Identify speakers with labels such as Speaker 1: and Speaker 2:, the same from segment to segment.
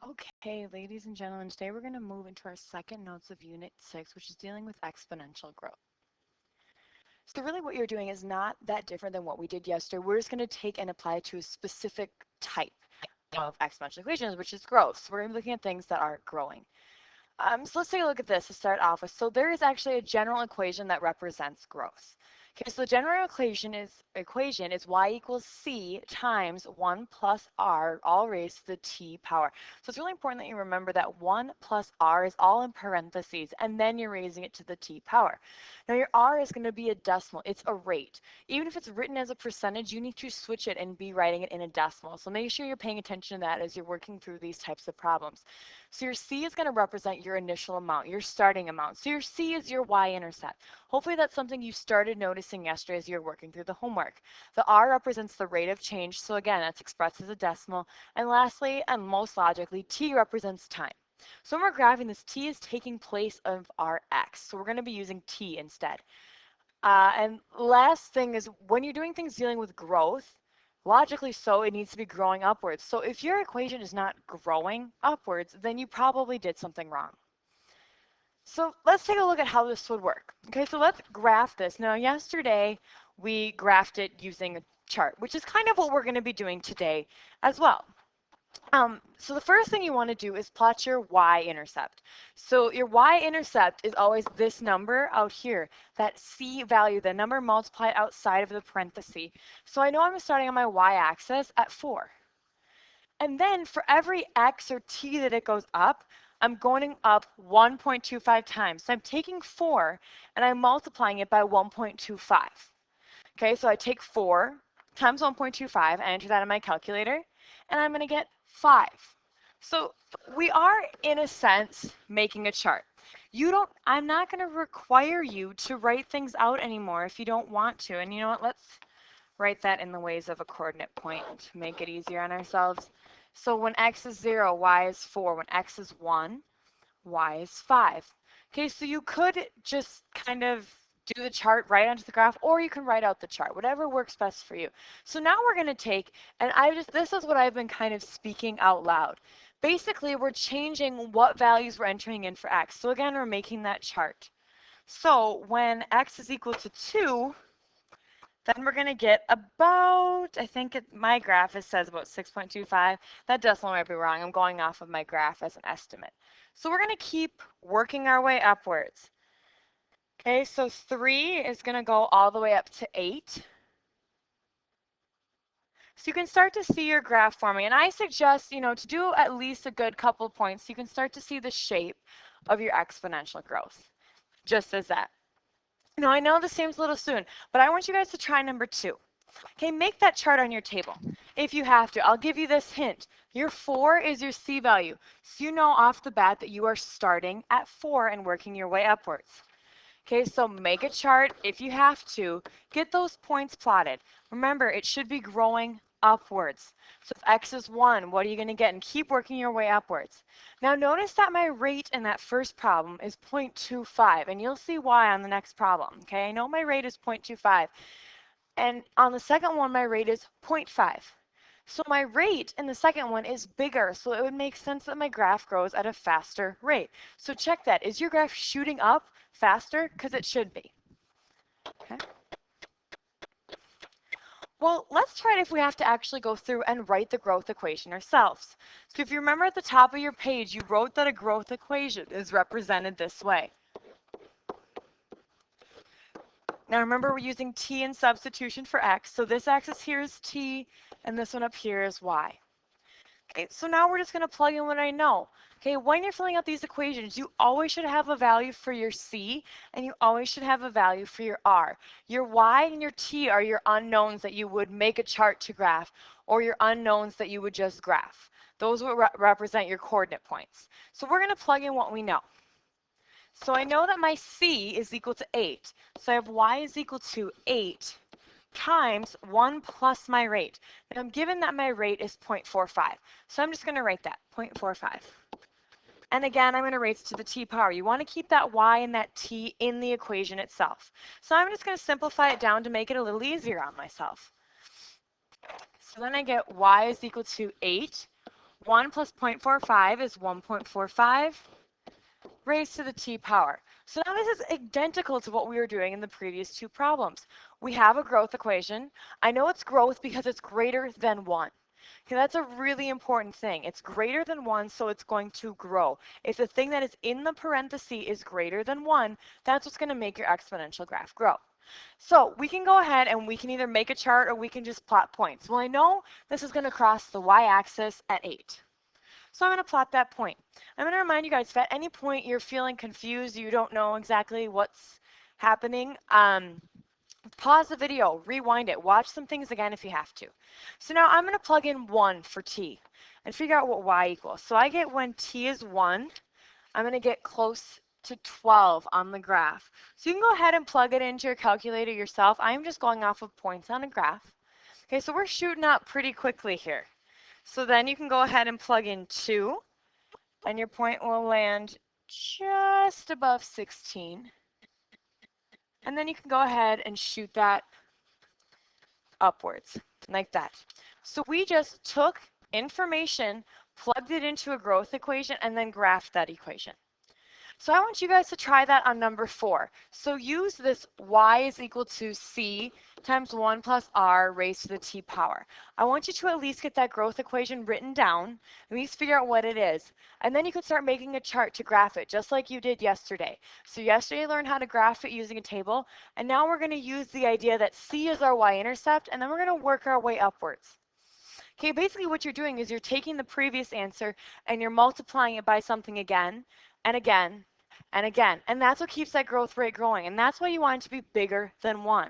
Speaker 1: Okay, ladies and gentlemen, today we're going to move into our second notes of Unit 6, which is dealing with exponential growth. So really what you're doing is not that different than what we did yesterday. We're just going to take and apply it to a specific type of exponential equations, which is growth. So we're going to be looking at things that are growing. So let's take a look at this to start off with. So there is actually a general equation that represents growth. Okay, so the general equation is y equals c times 1 plus r all raised to the t power. So it's really important that you remember that 1 plus r is all in parentheses, and then you're raising it to the t power. Now your r is going to be a decimal. It's a rate. Even if it's written as a percentage, you need to switch it and be writing it in a decimal. So make sure you're paying attention to that as you're working through these types of problems. So your C is going to represent your initial amount, your starting amount. So your C is your y-intercept. Hopefully that's something you started noticing yesterday as you're working through the homework. The R represents the rate of change. So again, that's expressed as a decimal. And lastly, and most logically, T represents time. So when we're graphing this, T is taking place of our X. So we're going to be using T instead. And last thing is when you're doing things dealing with growth, logically so, it needs to be growing upwards. So if your equation is not growing upwards, then you probably did something wrong. So let's take a look at how this would work. Okay, so let's graph this. Now, yesterday we graphed it using a chart, which is kind of what we're going to be doing today as well. So the first thing you want to do is plot your y-intercept. So your y-intercept is always this number out here, that c value, the number multiplied outside of the parenthesis. So I know I'm starting on my y-axis at 4. And then for every x or t that it goes up, I'm going up 1.25 times. So I'm taking 4 and I'm multiplying it by 1.25. Okay, so I take 4 times 1.25, I enter that in my calculator, and I'm going to get 5. So we are, in a sense, making a chart. I'm not going to require you to write things out anymore if you don't want to. And you know what, let's write that in the ways of a coordinate point to make it easier on ourselves. So when x is 0, y is 4. When x is 1, y is 5. Okay, so you could just kind of do the chart right onto the graph, or you can write out the chart, whatever works best for you. So now we're going to take, and this is what I've been kind of speaking out loud. Basically, we're changing what values we're entering in for x. So again, we're making that chart. So when x is equal to 2, then we're going to get about, I think my graph says about 6.25. That decimal might be wrong. I'm going off of my graph as an estimate. So we're going to keep working our way upwards. Okay, so 3 is going to go all the way up to 8. So you can start to see your graph forming. And I suggest, to do at least a good couple of points, you can start to see the shape of your exponential growth, just as that. Now, I know this seems a little soon, but I want you guys to try number 2. Okay, make that chart on your table if you have to. I'll give you this hint. Your 4 is your C value. So you know off the bat that you are starting at 4 and working your way upwards. Okay, so make a chart if you have to. Get those points plotted. Remember, it should be growing upwards. So if x is 1, what are you going to get? And keep working your way upwards. Now notice that my rate in that first problem is 0.25, and you'll see why on the next problem. Okay, I know my rate is 0.25. And on the second one, my rate is 0.5. So my rate in the second one is bigger, so it would make sense that my graph grows at a faster rate. So check that. Is your graph shooting up faster? Because it should be. Okay. Well, let's try it if we have to actually go through and write the growth equation ourselves. So if you remember at the top of your page, you wrote that a growth equation is represented this way. Now remember, we're using t in substitution for x, so this axis here is t, and this one up here is y. Okay, so now we're just going to plug in what I know. Okay, when you're filling out these equations, you always should have a value for your c, and you always should have a value for your r. Your y and your t are your unknowns that you would make a chart to graph, or your unknowns that you would just graph. Those would represent your coordinate points. So we're going to plug in what we know. So I know that my c is equal to 8. So I have y is equal to 8 times 1 plus my rate. Now I'm given that my rate is 0.45. So I'm just going to write that, 0.45. And again, I'm going to raise to the t power. You want to keep that y and that t in the equation itself. So I'm just going to simplify it down to make it a little easier on myself. So then I get y is equal to 8. 1 plus 0.45 is 1.45 raised to the t power. So now this is identical to what we were doing in the previous two problems. We have a growth equation. I know it's growth because it's greater than 1. Okay, that's a really important thing. It's greater than 1, so it's going to grow. If the thing that is in the parenthesis is greater than 1, that's what's going to make your exponential graph grow. So we can go ahead and we can either make a chart or we can just plot points. Well, I know this is going to cross the y-axis at 8. So I'm going to plot that point. I'm going to remind you guys, if at any point you're feeling confused, you don't know exactly what's happening, pause the video, rewind it, watch some things again if you have to. So now I'm going to plug in 1 for t and figure out what y equals. So I get when t is 1, I'm going to get close to 12 on the graph. So you can go ahead and plug it into your calculator yourself. I'm just going off of points on a graph. Okay, so we're shooting up pretty quickly here. So then you can go ahead and plug in 2, and your point will land just above 16. And then you can go ahead and shoot that upwards, like that. So we just took information, plugged it into a growth equation, and then graphed that equation. So I want you guys to try that on number 4. So use this y is equal to c times 1 plus r raised to the t power. I want you to at least get that growth equation written down, at least figure out what it is. And then you could start making a chart to graph it, just like you did yesterday. So yesterday you learned how to graph it using a table, and now we're going to use the idea that c is our y-intercept, and then we're going to work our way upwards. Okay, basically what you're doing is you're taking the previous answer and you're multiplying it by something again and again and again. And that's what keeps that growth rate growing. And that's why you want it to be bigger than 1.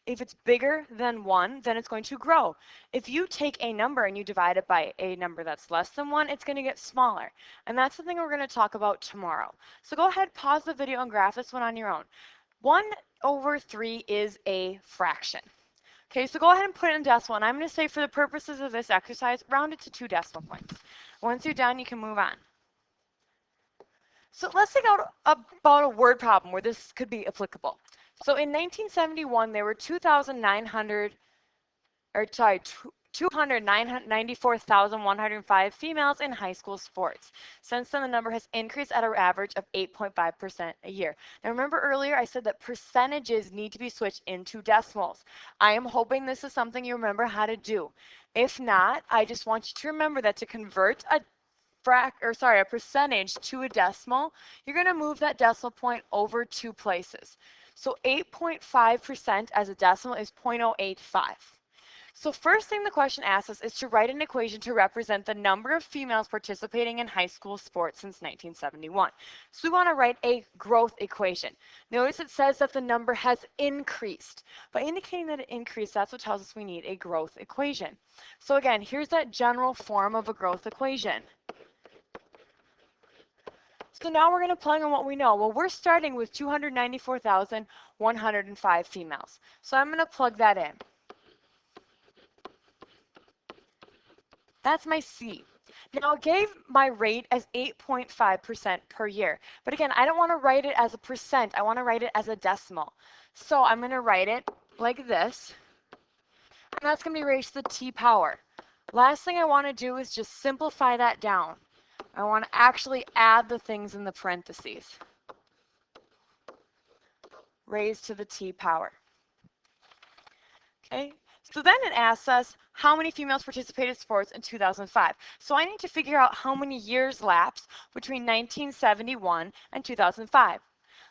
Speaker 1: If it's bigger than 1, then it's going to grow. If you take a number and you divide it by a number that's less than 1, it's going to get smaller. And that's something we're going to talk about tomorrow. So go ahead, pause the video and graph this one on your own. 1/3 is a fraction. Okay, so go ahead and put it in decimal, and I'm going to say for the purposes of this exercise, round it to 2 decimal points. Once you're done, you can move on. So let's think about a word problem where this could be applicable. So in 1971, there were 294,105 females in high school sports. Since then, the number has increased at an average of 8.5% a year. Now, remember earlier I said that percentages need to be switched into decimals. I am hoping this is something you remember how to do. If not, I just want you to remember that to convert a percentage to a decimal, you're going to move that decimal point over 2 places. So 8.5% as a decimal is 0.085. So first thing the question asks us is to write an equation to represent the number of females participating in high school sports since 1971. So we want to write a growth equation. Notice it says that the number has increased. By indicating that it increased, that's what tells us we need a growth equation. So again, here's that general form of a growth equation. So now we're going to plug in what we know. Well, we're starting with 294,105 females. So I'm going to plug that in. That's my C. Now it gave my rate as 8.5% per year. But again, I don't want to write it as a percent. I want to write it as a decimal. So I'm going to write it like this. And that's going to be raised to the t power. Last thing I want to do is just simplify that down. I want to actually add the things in the parentheses. Raised to the t power. Okay, so then it asks us how many females participated in sports in 2005. So I need to figure out how many years lapsed between 1971 and 2005.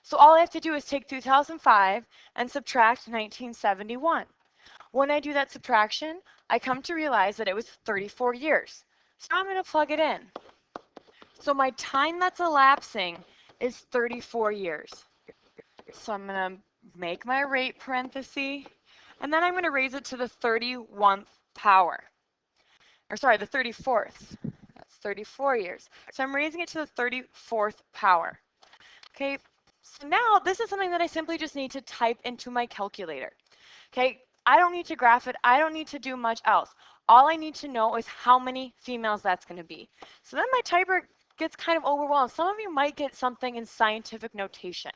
Speaker 1: So all I have to do is take 2005 and subtract 1971. When I do that subtraction, I come to realize that it was 34 years. So I'm going to plug it in. So my time that's elapsing is 34 years. So I'm going to make my rate parenthesis, and then I'm going to raise it to the 31st power. Or sorry, the 34th. That's 34 years. So I'm raising it to the 34th power. Okay, so now this is something that I simply just need to type into my calculator. Okay, I don't need to graph it. I don't need to do much else. All I need to know is how many females that's going to be. So then my typer gets kind of overwhelmed. Some of you might get something in scientific notation.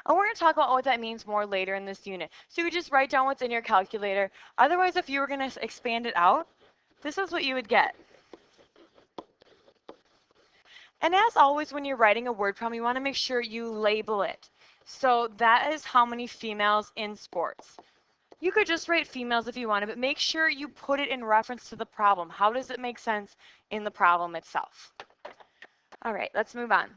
Speaker 1: And we're going to talk about what that means more later in this unit. So you would just write down what's in your calculator. Otherwise, if you were going to expand it out, this is what you would get. And as always, when you're writing a word problem, you want to make sure you label it. So that is how many females in sports. You could just write females if you wanted, but make sure you put it in reference to the problem. How does it make sense in the problem itself? All right, let's move on.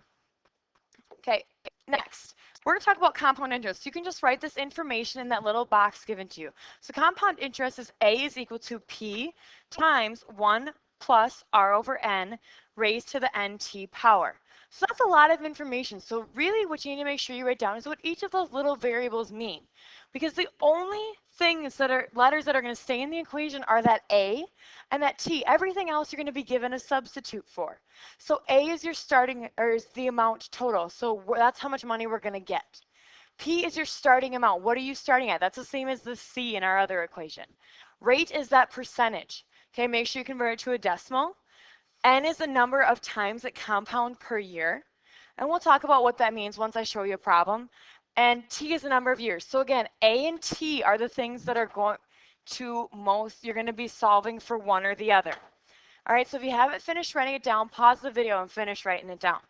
Speaker 1: Okay, next, we're going to talk about compound interest. You can just write this information in that little box given to you. So compound interest is A is equal to P times 1 plus R over N raised to the NT power. So that's a lot of information. So really what you need to make sure you write down is what each of those little variables mean. Because the only things that are letters that are going to stay in the equation are that A and that T. Everything else you're going to be given a substitute for. So A is your starting, or is the amount total. So that's how much money we're going to get. P is your starting amount. What are you starting at? That's the same as the C in our other equation. Rate is that percentage. Okay, make sure you convert it to a decimal. N is the number of times that compound per year. And we'll talk about what that means once I show you a problem. And T is the number of years. So again, A and T are the things that are going to you're going to be solving for one or the other. All right, so if you haven't finished writing it down, pause the video and finish writing it down.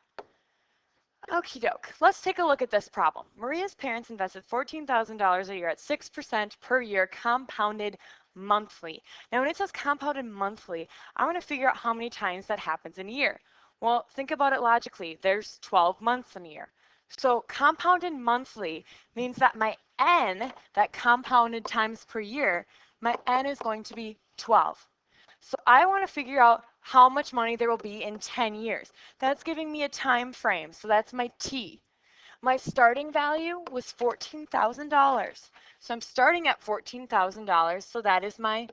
Speaker 1: Okie doke, let's take a look at this problem. Maria's parents invested $14,000 a year at 6% per year compounded monthly. Now when it says compounded monthly, I want to figure out how many times that happens in a year. Well, think about it logically. There's 12 months in a year. So compounded monthly means that my N, that compounded times per year, my N is going to be 12. So I want to figure out how much money there will be in 10 years. That's giving me a time frame, so that's my T. My starting value was $14,000. So I'm starting at $14,000, so that is my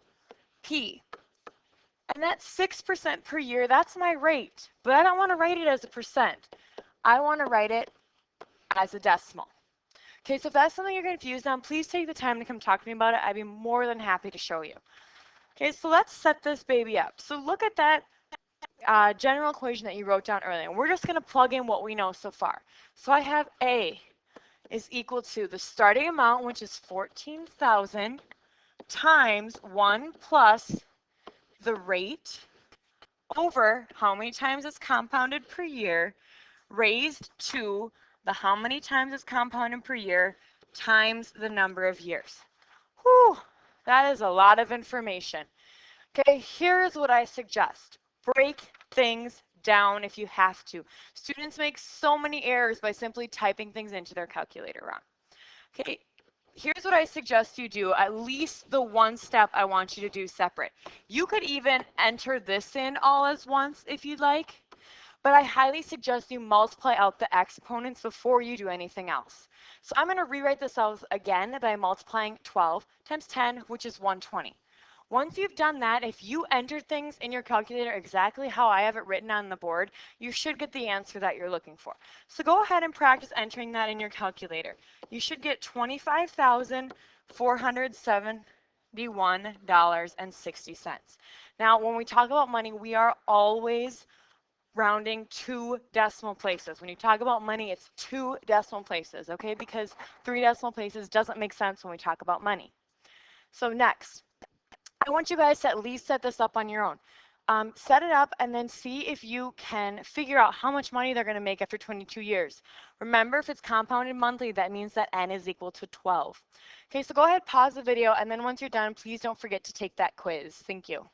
Speaker 1: P. And that's 6% per year, that's my rate. But I don't want to write it as a percent. I want to write it as a decimal. Okay, so if that's something you're confused on, please take the time to come talk to me about it. I'd be more than happy to show you. Okay, so let's set this baby up. So look at that general equation that you wrote down earlier. We're just going to plug in what we know so far. So I have A is equal to the starting amount, which is 14,000, times 1 plus the rate over how many times it's compounded per year, raised to the how many times it's compounded per year times the number of years. Whew, that is a lot of information. Okay, here's what I suggest. Break things down if you have to. Students make so many errors by simply typing things into their calculator wrong. Okay, here's what I suggest you do, at least the one step I want you to do separate. You could even enter this in all as once if you'd like, but I highly suggest you multiply out the exponents before you do anything else. So I'm going to rewrite this out again by multiplying 12 times 10, which is 120. Once you've done that, if you enter things in your calculator exactly how I have it written on the board, you should get the answer that you're looking for. So go ahead and practice entering that in your calculator. You should get $25,471.60. Now, when we talk about money, we are always rounding 2 decimal places. When you talk about money, it's 2 decimal places, okay? Because 3 decimal places doesn't make sense when we talk about money. So next, I want you guys to at least set this up on your own. Set it up and then see if you can figure out how much money they're going to make after 22 years. Remember, if it's compounded monthly, that means that N is equal to 12. Okay, so go ahead, pause the video, and then once you're done, please don't forget to take that quiz. Thank you.